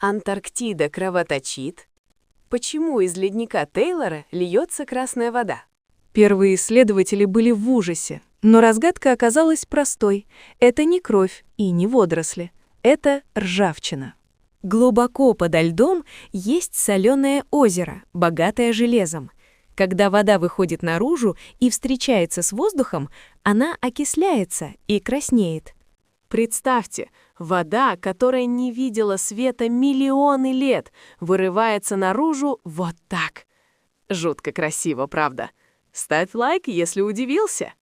Антарктида кровоточит. Почему из ледника Тейлора льется красная вода? Первые исследователи были в ужасе, но разгадка оказалась простой. Это не кровь и не водоросли. Это ржавчина. Глубоко подо льдом есть соленое озеро, богатое железом. Когда вода выходит наружу и встречается с воздухом, она окисляется и краснеет. Представьте, вода, которая не видела света миллионы лет, вырывается наружу вот так. Жутко красиво, правда? Ставь лайк, если удивился.